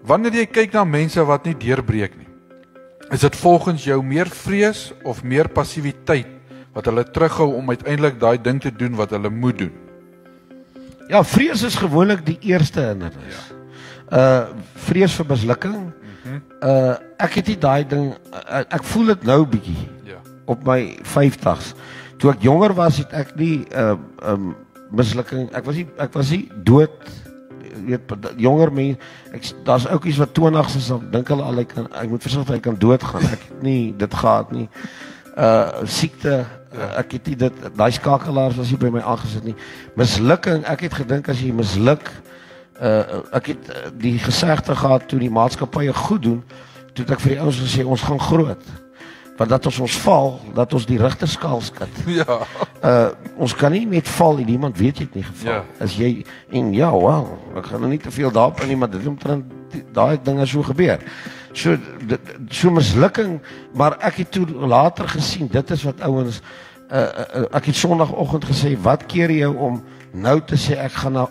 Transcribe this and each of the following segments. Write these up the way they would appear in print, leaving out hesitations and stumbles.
Wanneer jy kyk na mense wat nie deurbreek nie, is dit volgens jou meer vrees of meer passiwiteit wat hulle terughou om uiteindelik daai ding te doen wat hulle moet doen? Ja, vrees is gewoonlik die eerste hindernis. Vrees vir mislukking. Ek het nie daai ding, ek voel dit nou bietjie op my 50s. Toe ek jonger was, het ek nie mislukking, ek was nie dood, weet, jonger mense, daar's oukies wat 20's is, dan dink hulle al, ek moet versigtig, hy kan doodgaan, ek het nie, dit gehad nie, siekte, ek het nie dit, daai skakelaars was nie by my aangesit nie, mislukking, ek het gedink as jy misluk, ek het die gesegde gehad, toe die maatskappye goed doen, toe het ek vir die ouens gesê, ons gaan groot, want dat ons val, dat ons die rigterskaal skat. Ja. Ons kan nie net val en niemand weet jy het nie geval. Ja. As jy, en ja, wow, ek gaan nou nie te veel daarop in nie, maar dit omtrent daai dinge so gebeur. So mislukking, maar ek het toe later gesien, dit is wat ouens, ek het sondagoggend gesê, wat keer jou om nou te sê, ek gaan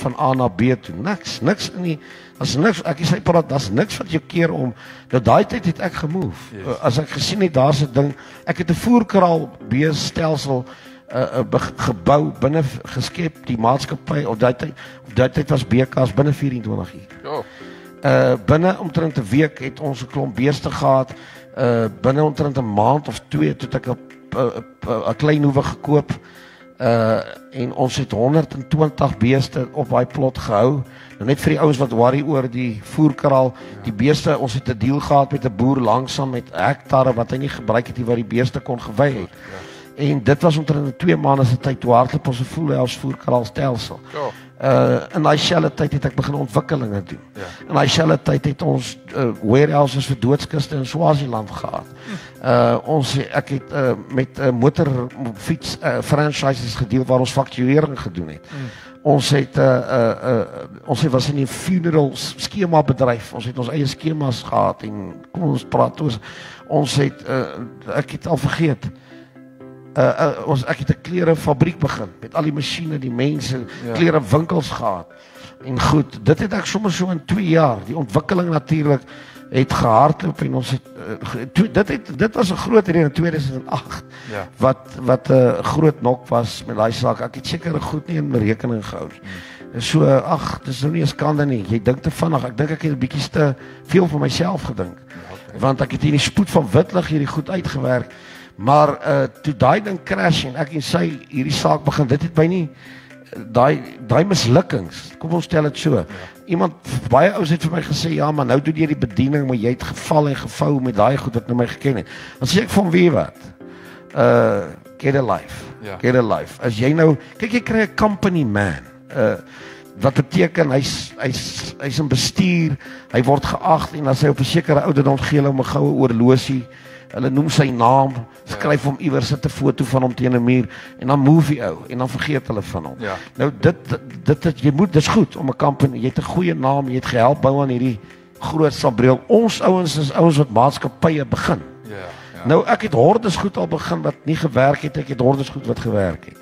van A na B toe, niks in die, as niks, ek sê praat, daar's niks wat jou keer om, dat daai tyd het ek gemove, as ek gesien het, daar's 'n ding, ek het 'n voerkraal beestelsel gebou, binne geskep, die maatskappy, op daai tyd was BK's binne 24 uur. Binne omtrent 'n week het ons 'n klomp beeste gehad, binne omtrent 'n maand of 2, toe ek 'n klein hoewe gekoop, en ons het 120 beeste op daai plot gehou. Nou net vir die ouens wat worry oor die voerkraal, die beeste, ons het 'n deal gehad met 'n boer langsam met hektare wat hy nie gebruik het nie, wat die beeste kon gewy het. En dit was omtrent 'n 2 maande se tyd, toe hardloop ons 'n full-house voerkraalstelsel. In daai selfde tyd het ek begin ontwikkelinge doen. In daai selfde tyd het ons warehouses vir doodskiste in Swaziland gehad. Ek het met motorfiets franchises gedeel waar ons fakturering gedoen het. Ons was in 'n funeral skema bedryf. Ons het ons eie skemas gehad en kom ons praat ons het ek het al vergeet. Ek het 'n klerefabriek begin met al die masjiene, die mense, klere winkels gehad. En goed, dit het ek sommer so in 2 jaar, die ontwikkeling natuurlik het gehardloop en ons het dit was 'n groot rede in 2008 wat 'n groot nok was met daai saak. Ek het seker goed nie in rekening gehou nie. So dis nou nie 'n skande nie. Jy dink te vinnig. Ek dink ek het 'n bietjie te veel van myself gedink. Want ek het hier die spoed van witlig hierdie goed uitgewerk. Maar toe daai ding crash en ek en sy hierdie saak begin, dit het my nie daai mislukkings, kom ons stel dit so. Iemand, baie ouens het vir my gesê, ja, maar nou doen jy die bediening, maar jy het geval en gevou met daai goed wat nou my geken het. Dan sê ek van wie wat? Get a life. Get a life. As jy nou, kyk, jy kry 'n company man. Wat beteken hy's 'n bestuur, hy word geag en as hy op 'n sekere ouderdom gee hulle hom 'n goue oorlosie. Hulle noem sy naam, skryf hom iewers, sit 'n foto van hom teen 'n muur en dan move die ou en dan vergeet hulle van hom. Nou dis goed om 'n company, jy het 'n goeie naam, jy het gehelp bou aan hierdie groot sambreel. Ons ouens is ouens wat maatskappye begin. Nou ek het hordes goed al begin wat nie gewerk het, ek het hordes goed wat gewerk het.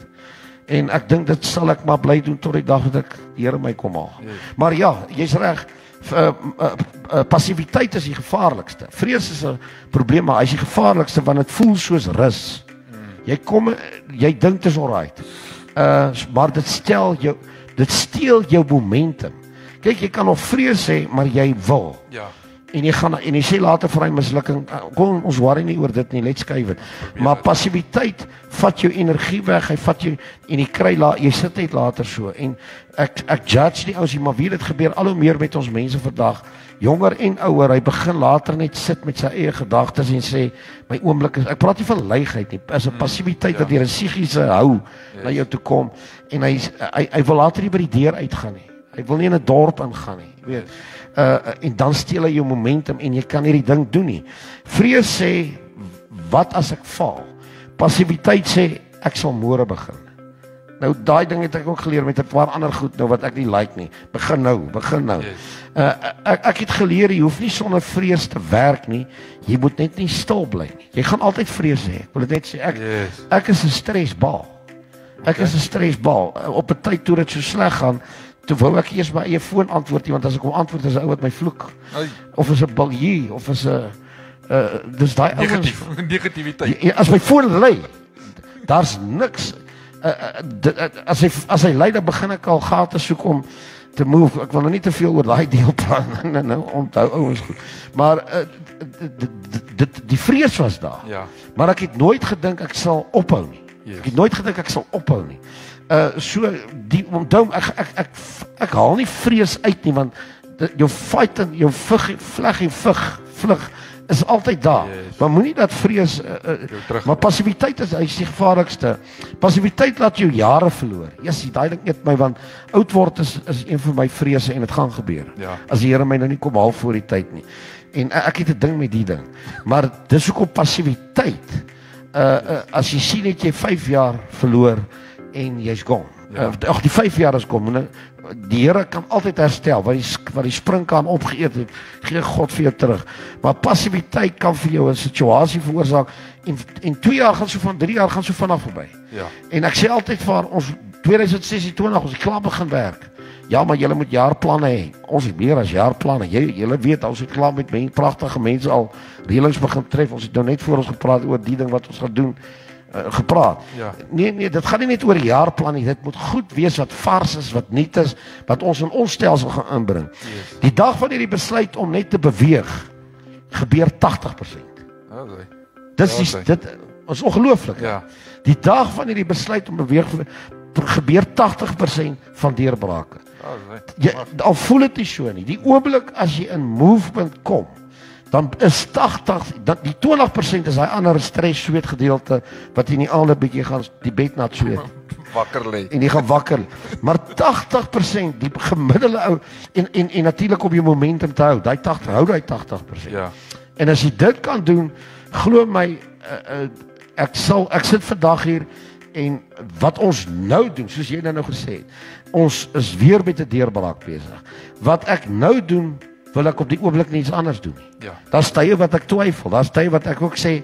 En ek dink dit sal ek maar bly doen tot die dag dat ek die Here my kom haal. Maar ja, jy's reg. Passiwiteit is die gevaarlikste. Vrees is 'n probleem, maar hy is die gevaarlikste want dit voel soos rus. Jy dink dit is alright. Maar dit steel jou momentum. Kyk, jy kan nog vrees hê, maar jy wil. En jy sê later vir hy mislukking, kom ons worry nie oor dit nie, let's skuif dit. Maar passiwiteit vat jou energie weg, hy vat jou en jy sit net later so. En ek judge nie ouens nie, maar wie dit gebeur al hoe meer met ons mense vandag, jonger en ouer, hy begin later net sit met sy eie gedagtes en sê my oomblik is, ek praat nie van leegheid nie, is 'n passiwiteit wat deur 'n psigiese hou na jou toe kom en hy wil later nie by die deur uitgaan nie. Hy wil nie in 'n dorp ingaan nie, jy weet. En dan steel hy jou momentum en jy kan hierdie ding doen nie. Vrees sê, wat as ek val? Passiwiteit sê, ek sal môre begin. Nou daai ding het ek ook geleer met 'n paar ander goed nou wat ek nie like nie. Begin nou. Ek het geleer jy hoef nie sonder vrees te werk nie. Jy moet net nie stil bly nie. Jy gaan altyd vrees hê. Ek wil dit net sê ek is 'n stresbal. Ek is 'n stresbal. Op 'n tyd toe dit so sleg gaan, toe wou ek eers my eie foon antwoord, want as ek hom antwoord is 'n ou wat my vloek. Of is 'n balie, of is 'n dis daai ouens negativiteit. As my foon lui, daar's niks. As hy lui, dan begin ek al gate soek om te move. Ek wil nou nie te veel oor daai deel praat nou onthou ouens goed. Maar die vrees was daar. Ja. Maar ek het nooit gedink ek sal ophou nie. Yes. Ek het nooit gedink ek sal ophou nie. So die onthou ek haal nie vrees uit nie, want jou fight en jou vlug is altyd daar. Yes. Maar moenie dat vrees maar passiwiteit is die gevaarlikste. Passiwiteit laat jou jare verloor. Yes, daai ding eet my, want oud word is een van my vrese en dit gaan gebeur. Ja. As die Here my nou nie kom haal voor die tyd nie. En ek het 'n ding met die ding. Maar dis hoekom passiwiteit as jy sien dat jy 5 jaar verloor en jy's gone. Ja. Die 5 jaar is kom. Die Here kan altyd herstel. Wat die springkaan opgeëet het, gee God vir jou terug. Maar passiwiteit kan vir jou 'n situasie veroorsaak en 2 jaar gaan so van 3 jaar gaan so vinnig verby. Ja. En ek sê altyd vir ons 2026 ons klaar begin werk. Ja, maar julle moet jaarplanne hê. Ons het meer as jaarplanne. Julle weet ons het klaar met pragtige mense al reëlings begin tref. Ons het nou net voor ons gepraat oor die ding wat ons gaan doen. Gepraat. Ja. Nee, dit gaan nie net oor jaarplan nie. Dit moet goed wees wat vars is, wat nuut is, wat ons in ons stelsel gaan inbring. Yes. Die dag wanneer jy besluit om net te beweeg, gebeur 80%. Okay. Dit is ongelooflik. Ja. Die dag wanneer jy besluit om beweeg, gebeur 80% van deurbrake. Al voel dit nie so nie. Die oomblik as jy in movement kom, dan is 80, die 20% is daai ander stres sweet gedeelte wat in die aande bietjie gaan die bed nat sweet. Wakker lê. En jy gaan wakker. Maar 80% die gemiddelde ou en natuurlik op jou momentum te hou. Daai 80%. Ja. En as jy dit kan doen, glo my ek sit vandag hier en wat ons nou doen, soos jy nou gesê het, ons is weer met 'n deurbraak besig. Wat ek nou doen, wil ek op die oomblik niets anders doen nie. Ja. Daar's tye wat ek twyfel, daar's tye wat ek ook sê,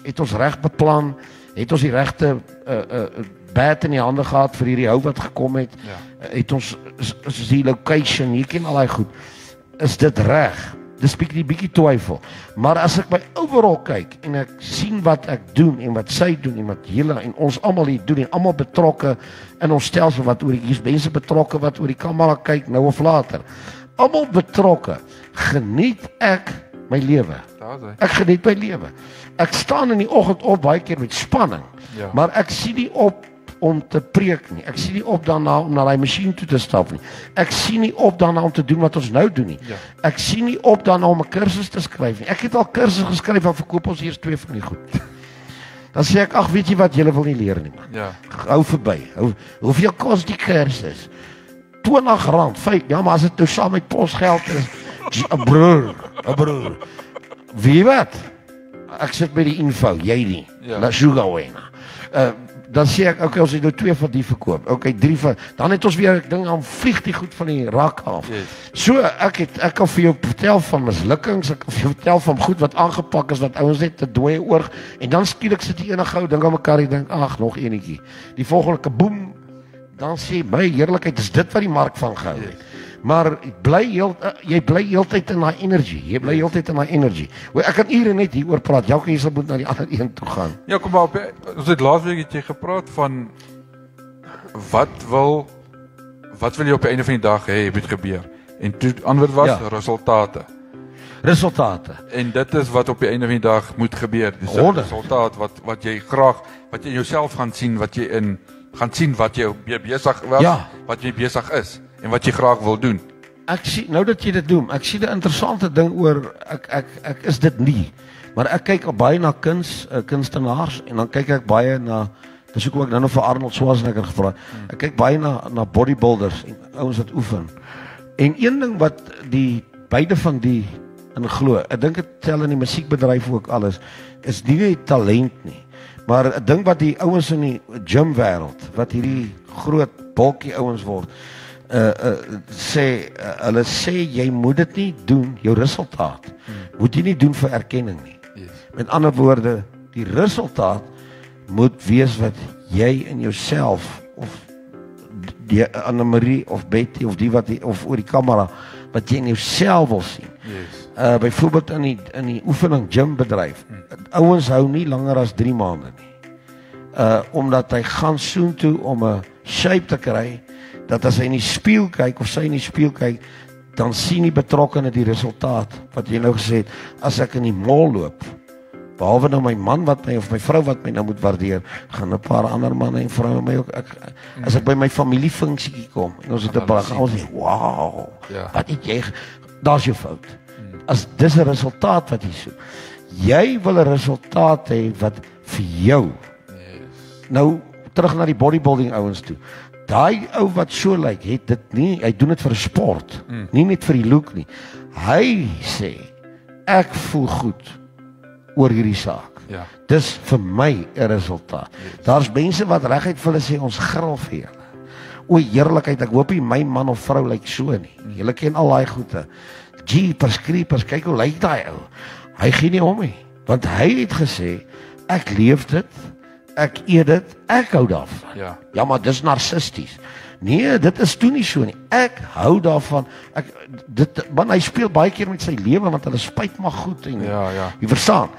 het ons reg beplan, het ons die regte bat in die hande gehad vir hierdie hou wat gekom het, het ons is die location, hier ken al daai goed, is dit reg? Dis bietjie twyfel. Maar as ek my overall kyk en ek sien wat ek doen en wat sy doen en wat julle en ons almal hier doen en almal betrokke in ons stelsel wat oor hier's mense betrokke wat oor die kamera kyk nou of later. Almal betrokke. Geniet ek my lewe. Ek geniet my lewe. Ek staan in die oggend op baie keer met spanning. Ja. Maar ek sien nie op om te preek nie. Ek sien nie op daarna om na daai masjien toe te stap nie. Ek sien nie op daarna om te doen wat ons nou doen nie. Ja. Ek sien nie op daarna om 'n kursus te skryf nie. Ek het al kursusse geskryf van verkoop ons eers 2 van die goed. Dan sê ek, ag weet jy wat, julle wil nie leer nie man. Ja. Hou verby. Hoeveel kos die kursus? R20, 5. Ja, maar as dit nou saam met posgeld is, 'n broer. Wie wat? Ek sit by die info, jy nie. Ja. Na Sugawena. Dan sê ek, okay, ons het nou 2 van die verkoop. Okay, 3 van. Dan het ons weer ding aan vlieg die goed van die rak af. Yes. So ek kan vir jou vertel van mislukkings, ek kan vir jou vertel van goed wat aangepak is wat ouens net te dooie oor en dan skielik sit die enige ou ding aan mekaar en dink, ag, nog enetjie. Die volgende kaboom, dan sê my heerlikheid, is dit wat die mark van gehou het. Maar jy bly heeltyd in daai energie. Jy bly heeltyd in daai energie. Ek kan ure net hieroor praat. Jou kies moet na die ander een toe gaan. Ja, kom maar. Ons het laasweek het jy gepraat van wat wil jy op die einde van die dag hê moet gebeur? En toe antwoord was resultate. En dit is wat op die einde van die dag moet gebeur. Dis 'n resultaat wat jy graag wat jy jouself gaan sien wat jy gaan sien wat jy besig was, wat jy besig is en wat jy graag wil doen. Ek sien nou dat jy dit doen. Ek sien 'n interessante ding oor ek is dit nie. Maar ek kyk baie na kunstenaars en dan kyk ek baie na dis hoekom ek nou vir Arnold Schwarzenegger gevra. Ek kyk baie na bodybuilders en ouens wat oefen. En een ding wat die beide van die in glo, ek dink dit tel in die musiekbedryf ook alles, is nie net talent nie. Maar 'n ding wat die ouens in die gym wêreld, wat hierdie groot bulkie ouens word, hulle sê jy moet dit nie doen jou resultaat. Moet jy nie doen vir erkenning nie. Yes. Met ander woorde, die resultaat moet wees wat jy in jouself of die Annemarie of Betty of die wat of oor die kamera wat jy in jouself wil sien. Yes. Byvoorbeeld in die oefening gym bedryf. Ouens hou nie langer as 3 maande nie. Omdat hy gaan soontoe om 'n shape te kry, dat as hy in die spieël kyk of sy in die spieël kyk, dan sien die betrokkene die resultaat wat jy nou gesê het. As ek in die mall loop, behalwe nou my man wat my of my vrou wat my nou moet waardeer, gaan 'n paar ander manne en vroue my ook as ek by my familiefunksie kom en ons het 'n paar ons sê, wow, wat het jy, daar's jou fout. As dis 'n resultaat wat jy soek. Jy wil 'n resultaat hê wat vir jou. Nou terug na die bodybuilding ouens toe. Daai ou wat so lyk, het dit nie, hy doen dit vir 'n sport, nie net vir die look nie. Hy sê ek voel goed oor hierdie saak. Ja. Dis vir my 'n resultaat. Daar's mense wat reguit vir hulle sê ons gril vir julle. O heerlikheid, ek hoop nie my man of vrou lyk so nie. Julle ken al daai goeie. Jeepers creepers, kyk hoe lyk daai ou. Hy gee nie om nie, want hy het gesê ek leef dit, ek eet dit, ek hou daarvan. Ja, maar dis narcissisties. Nee, dit is toe nie so nie. Ek hou daarvan. Man, hy speel baie keer met sy lewe want hulle spyt maar goed en jy verstaan.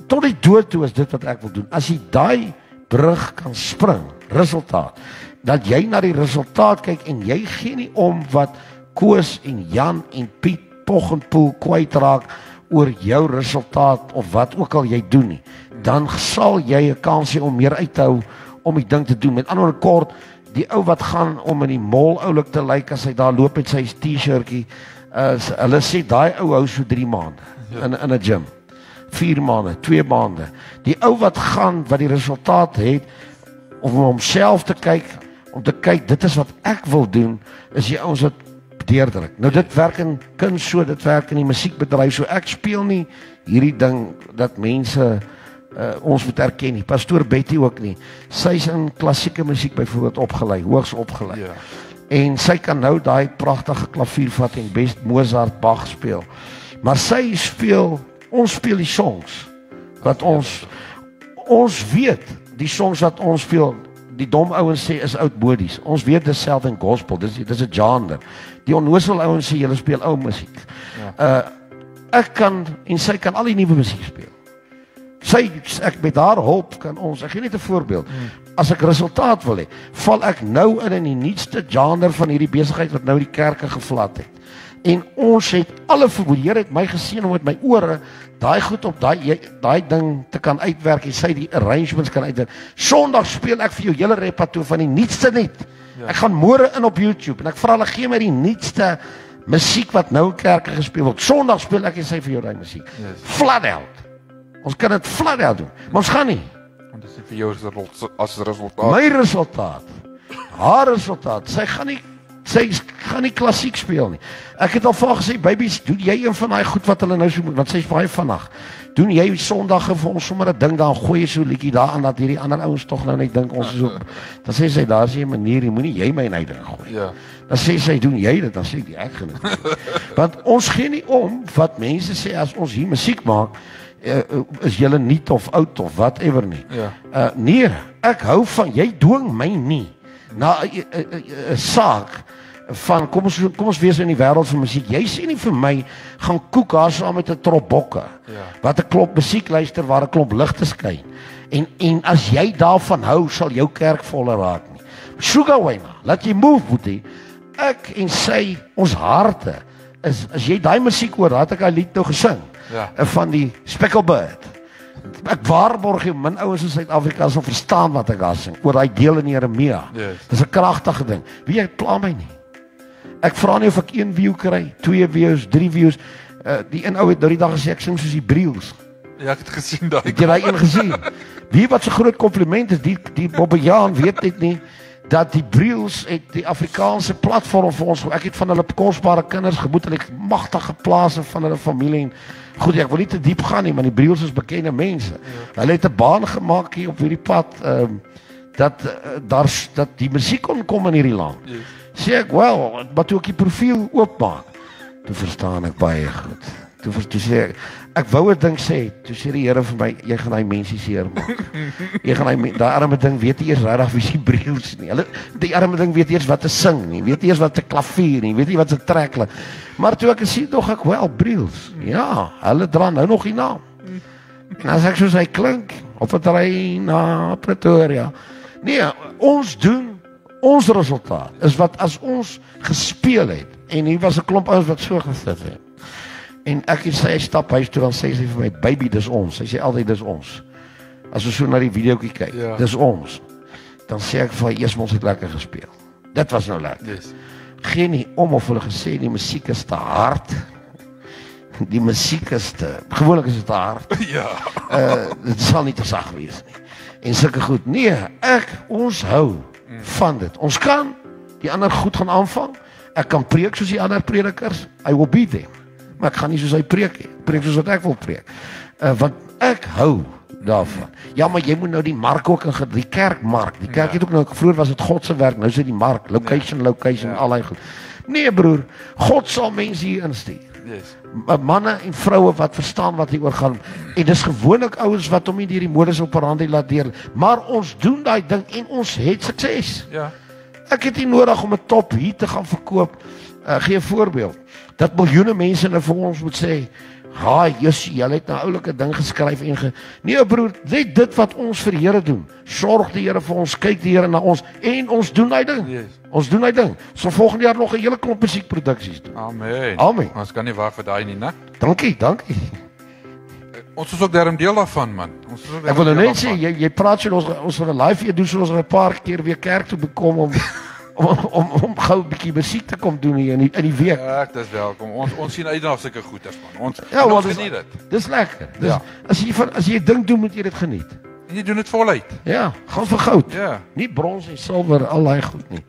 Tot die dood toe is dit wat ek wil doen. As jy daai brug kan spring, resultaat, dat jy na die resultaat kyk en jy gee nie om wat Koos en Jan en Piet Poggenpoel kwytraak oor jou resultaat of wat ook al jy doen nie, dan sal jy 'n kans hê om meer uit te hou om die ding te doen. Met ander woorde kort, die ou wat gaan om in die mall oulik te lyk as hy daar loop met sy T-shirtjie, hulle sê daai ou hou so 3 maande in 'n gym. 4 maande, 2 maande. Die ou wat gaan wat die resultaat het om homself te kyk, om te kyk dit is wat ek wil doen, is die ouens wat deurdruk. Nou dit werk in kuns so, dit werk in die musiekbedryf so. Ek speel nie hierdie ding dat mense ons moet erken nie. Pastoor Betty ook nie. Sy's in klassieke musiek byvoorbeeld opgelei, hoogs opgelei. En sy kan nou daai pragtige klavier vat en best Mozart, Bach speel. Maar sy speel, ons speel die songs wat ons weet, die songs wat ons speel, die dom ouens sê is oudmodies. Ons weet dis Southern Gospel, dis 'n genre. Die onnoosel ouens sê julle speel ou musiek. Ek kan en sy kan al die nuwe musiek speel. Ek met haar hulp kan ons, ek gee net 'n voorbeeld. As ek resultaat wil hê, val ek nou in die nuutste genre van hierdie besigheid wat nou die kerke gevlat het. En ons het alle vermoed, die Here het my geseën om met my ore daai goed op daai ding te kan uitwerk en sy die arrangements kan uitwerk. Sondag speel ek vir jou hele repertoire van die nuutste net. Ek gaan môre in op YouTube en ek vra hulle gee my die nuutste musiek wat nou in kerke gespeel word. Sondag speel ek en sy vir jou daai musiek. Flat out. Ons kan dit flat out doen, maar ons gaan nie. Want dit is vir jou as resultaat. My resultaat. Haar resultaat. Sy gaan nie klassiek speel nie. Ek het al vir haar gesê, babies, doen jy een van daai goed wat hulle nou so moet, want sy's baie vinnig. Doen jy Sondagge vir ons sommer 'n ding daar, gooi jy so 'n liedjie daar aan dat hierdie ander ouens tog nou net dink ons is op. Dan sê sy, daar's 'n manier, moenie jy my net ding gooi. Dan sê sy, doen jy dit? Dan sê ek gaan dit. Want ons gee nie om wat mense sê as ons hier musiek maak. Is julle nuut of oud of whatever nie. Nee, ek hou van, jy dwing my nie na 'n saak van kom ons wees in die wêreld van musiek. Jy sê nie vir my gaan koek daar saam met 'n trop bokke. Wat 'n klomp musiek luister waar 'n klomp ligte skyn. En as jy daarvan hou, sal jou kerk voller raak nie. Sugar Wayne, laat jy move boetie. Ek en sy, ons harte is as jy daai musiek hoor, het ek al lied nou gesing. Van die Specklebird. Ek waarborg jou, min ouens in Suid-Afrika sal verstaan wat ek daar sing, oor daai deel in Jeremia. Dis 'n kragtige ding. Wie jy pla my nie. Ek vra nie of ek 1 view kry, 2 views, 3 views. Die een ou het nou die dag gesê ek sing soos die Briels. Ja, ek het gesien daai. Het jy daai een gesien? Wie wat so groot kompliment is, die Bobbejaan weet dit nie. Dat die Briels het die Afrikaanse platform vir ons. Ek het van hulle kosbare kinders geboet, hulle magtige plase van hulle familie en goed, ek wil nie te diep gaan nie, maar die Briels is bekende mense. Hulle het 'n baan gemaak hier op hierdie pad dat die musiek kon kom in hierdie land. Sê ek, wel, maar toe ek die profiel oopmaak, toe verstaan ek baie goed. Toe sê ek wou 'n ding sê, toe sê die Here vir my, jy gaan hy mense seermaak. Jy gaan daai arme ding weet nie eers regtig wie se Hebreëus nie. Die arme ding weet eers wat te sing nie, weet eers wat te klavier nie, weet nie wat te trek nie. Maar toe ek sien tog ek wel Hebreëus. Ja, hulle dra nou nog die naam. En as ek soos hy klink, op 'n trein na Pretoria. Nee, ons doen ons resultaat is wat as ons gespeel het en hier was 'n klomp ouens wat so gesit het. En ek het sy stap huis toe dan sê sy vir my, baby, dis ons. Sy sê altyd dis ons. As ons so na die videoetjie kyk, dis ons. Dan sê ek vir haar, eers ons het lekker gespeel. Dit was nou lekker. Yes. Geen nie om of hulle gesê die musiek is te hard. Die musiek is te, gewoonlik is dit te hard. Ja. Dit sal nie te sag wees nie. En sulke goed. Nee, ons hou van dit. Ons kan die ander goed gaan aanvang. Ek kan preek soos die ander predikers. I will be there. Maar ek gaan nie soos hy preek nie. Preek soos wat ek wil preek. Want ek hou daarvan. Ja, maar jy moet nou die mark ook in die kerkmark. Die kerk het ook nou, vroeër was dit God se werk, nou is dit die mark, location, al daai goed. Nee broer, God sal mense hier instuur. Yes. Manne en vroue wat verstaan wat hieroor gaan. En dis gewoonlik ouens wat hom nie deur die modus operandi laat deur, maar ons doen daai ding en ons het sukses. Ja. Ek het nie nodig om 'n top hier te gaan verkoop. Gee 'n voorbeeld. Dat miljoene mense nou vir ons moet sê, "Haai, Jessie, jy het nou oulike ding geskryf en Nee broer, net dit wat ons vir die Here doen. Sorg die Here vir ons, kyk die Here na ons en ons doen daai ding. Yes. Ons doen daai ding. So volgende jaar nog 'n hele klomp musiekproduksies doen. Amen. Amen. Ons kan nie wag vir daai nie, né? Dankie. Ons is ook daarom deel daarvan, man. Ek wil nou net sê jy praat so ons gaan 'n live doen so ons 'n paar keer weer kerk toe bekom om gou 'n bietjie musiek te kom doen hier in die week. Ja, dis welkom. Ons sien uit na sulke goeders, man. Ons geniet dit. Dis lekker. As jy dink doen, moet jy dit geniet. En jy doen dit voluit. Ja, gaan vir goud. Ja. Nie brons en silwer, al daai goed nie.